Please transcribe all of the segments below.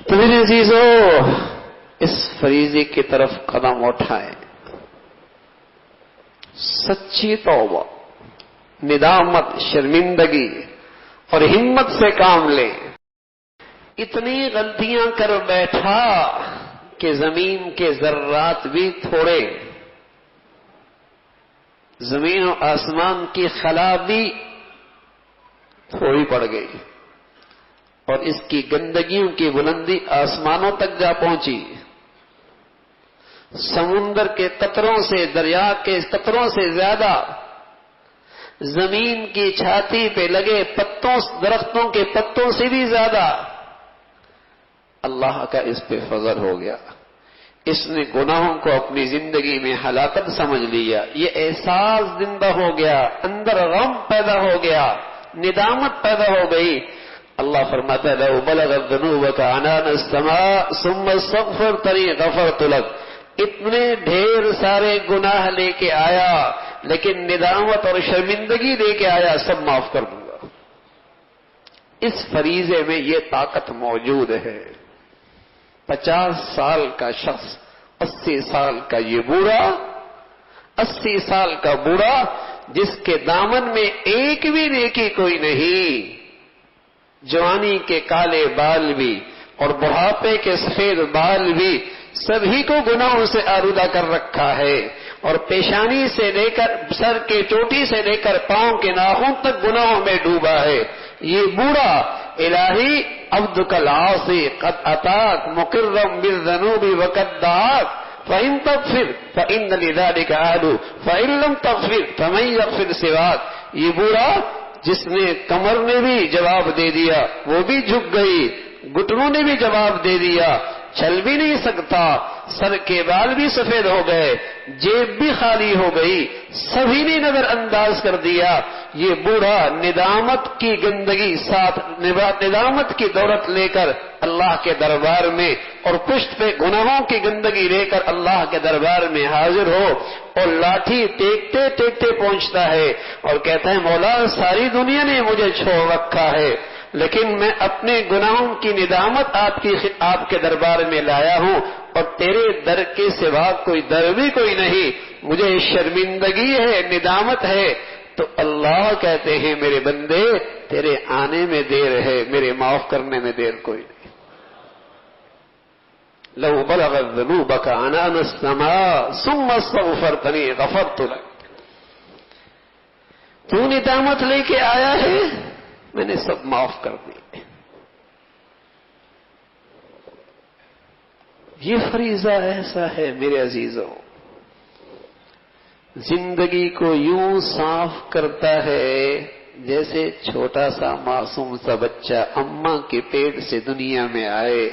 تو میرے عزیزو، اس فریضے کی طرف قدم اٹھائیں، سچی توبہ، ندامت، شرمندگی اور ہمت سے کام لیں۔ اتنی غلطیاں کر بیٹھا کہ زمین کے ذرات بھی تھوڑے، زمین و آسمان کی خلا بھی تھوڑی پڑ گئی، اور اس کی گندگیوں کی بلندی آسمانوں تک جا پہنچی۔ سمندر کے قطروں سے، دریا کے قطروں سے زیادہ زمین کی چھاتی پہ لگے پتوں، درختوں کے پتوں سے بھی زیادہ اللہ کا اس پہ فضل ہو گیا۔ اس نے گناہوں کو اپنی زندگی میں ہلاکت سمجھ لیا، یہ احساس زندہ ہو گیا، اندر غم پیدا ہو گیا، ندامت پیدا ہو گئی۔ اللہ فرماتا ہے لو بلغت ذنوبک عنان السماء ثم استغفرتنی غفرت لک، اتنے ڈھیر سارے گناہ لے کے آیا لیکن ندامت اور شرمندگی لے کے آیا، سب معاف کر دوں گا۔ اس فریضے میں یہ طاقت موجود ہے۔ 50 سال کا شخص، 80 سال کا یہ بوڑھا، 80 سال کا بوڑھا جس کے دامن میں ایک بھی نیکی کوئی نہیں، جوانی کے کالے بال بھی اور بڑھاپے کے سفید بال بھی سبھی کو گناہوں سے آلودہ کر رکھا ہے، اور پیشانی سے لے کر سر کے چوٹی سے لے کر پاؤں کے ناخن تک گناہوں میں ڈوبا ہے۔ یہ بوڑھا الہی عبدک العاصی قد اتاک مقرم بالذنوب وقد دعاک فإن تغفر فإن لذلك أهل فإن لم تغفر فمن يغفر سواک۔ یہ بوڑھا جس نے کمر نے بھی جواب دے دیا، وہ بھی جھک گئی، گھٹنوں نے بھی جواب دے دیا، چل بھی نہیں سکتا، سر کے بال بھی سفید ہو گئے، جیب بھی خالی ہو گئی، سبھی نے نظر انداز کر دیا۔ یہ بوڑھا ندامت کی گندگی ساتھ، ندامت کی دولت لے کر اللہ کے دربار میں اور پشت پہ گناہوں کی گندگی لے کر اللہ کے دربار میں حاضر ہو، اور لاٹھی ٹیکتے ٹیکتے پہنچتا ہے اور کہتا ہے مولا ساری دنیا نے مجھے چھوڑ رکھا ہے، لیکن میں اپنے گناہوں کی ندامت آپ کے دربار میں لایا ہوں، اور تیرے در کے سوا کوئی در بھی کوئی نہیں، مجھے شرمندگی ہے، ندامت ہے۔ تو اللہ کہتے ہیں میرے بندے تیرے آنے میں دیر ہے، میرے معاف کرنے میں دیر کوئی نہیں۔ لو بلغت ذنوبک عنان السماء ثم استغفرتنی غفرت لک۔ تو ندامت لے کے آیا ہے، میں نے سب معاف کر دی۔ یہ فریضہ ایسا ہے میرے عزیزوں، زندگی کو یوں صاف کرتا ہے جیسے چھوٹا سا معصوم سا بچہ اماں کے پیٹ سے دنیا میں آئے،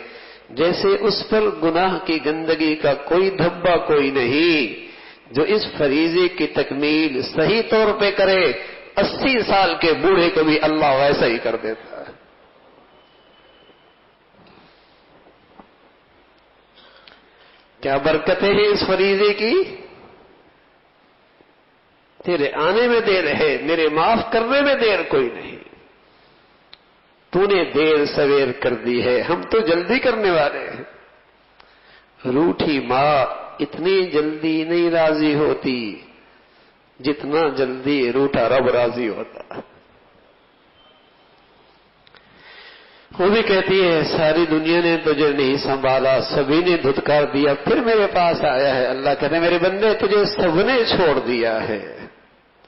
جیسے اس پر گناہ کی گندگی کا کوئی دھبا کوئی نہیں۔ جو اس فریضے کی تکمیل صحیح طور پہ کرے، 80 سال کے بوڑھے کو بھی اللہ ویسا ہی کر دیتا ہے۔ کیا برکتیں ہیں اس فریضے کی؟ تیرے آنے میں دیر ہے، میرے معاف کرنے میں دیر کوئی نہیں۔ تو نے دیر سویر کر دی ہے، ہم تو جلدی کرنے والے ہیں۔ روٹھی ماں اتنی جلدی نہیں راضی ہوتی جتنا جلدی روٹھا رب راضی ہوتا۔ وہ بھی کہتی ہے ساری دنیا نے تجھے نہیں سنبھالا، سبھی نے دھتکار دیا، پھر میرے پاس آیا ہے۔ اللہ کہتے ہیں میرے بندے تجھے سب نے چھوڑ دیا ہے،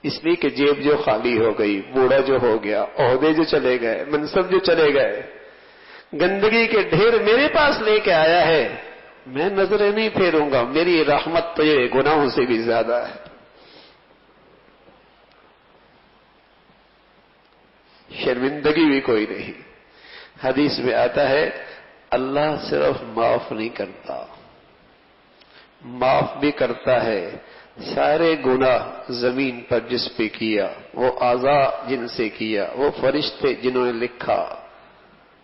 اس لیے کہ جیب جو خالی ہو گئی، بوڑھا جو ہو گیا، عہدے جو چلے گئے، منصب جو چلے گئے، گندگی کے ڈھیر میرے پاس لے کے آیا ہے، میں نظریں نہیں پھیروں گا، میری رحمت تجھے گناہوں سے بھی زیادہ ہے۔ شرمندگی بھی کوئی نہیں۔ حدیث میں آتا ہے اللہ صرف معاف نہیں کرتا، معاف بھی کرتا ہے سارے گناہ زمین پر جس پہ کیا، وہ اعضاء جن سے کیا، وہ فرشتے جنہوں نے لکھا،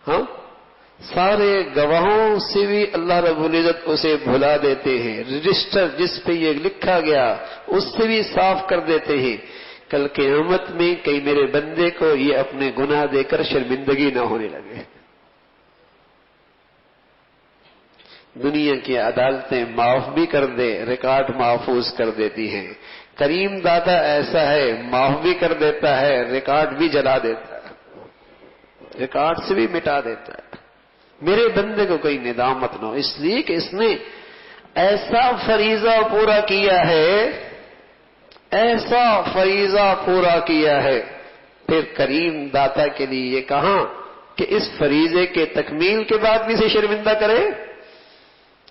ہاں سارے گواہوں سے بھی اللہ رب العزت اسے بھلا دیتے ہیں، رجسٹر جس پہ یہ لکھا گیا اس سے بھی صاف کر دیتے ہیں۔ کل قیامت میں کئی میرے بندے کو یہ اپنے گناہ دے کر شرمندگی نہ ہونے لگے۔ دنیا کی عدالتیں معاف بھی کر دے، ریکارڈ محفوظ کر دیتی ہیں۔ کریم داتا ایسا ہے، معاف بھی کر دیتا ہے، ریکارڈ بھی جلا دیتا ہے، ریکارڈ سے بھی مٹا دیتا ہے۔ میرے بندے کو کوئی ندامت نہ ہو، اس لیے کہ اس نے ایسا فریضہ پورا کیا ہے، ایسا فریضہ پورا کیا ہے۔ پھر کریم داتا کے لیے یہ کہاں کہ اس فریضے کے تکمیل کے بعد بھی اسے شرمندہ کرے؟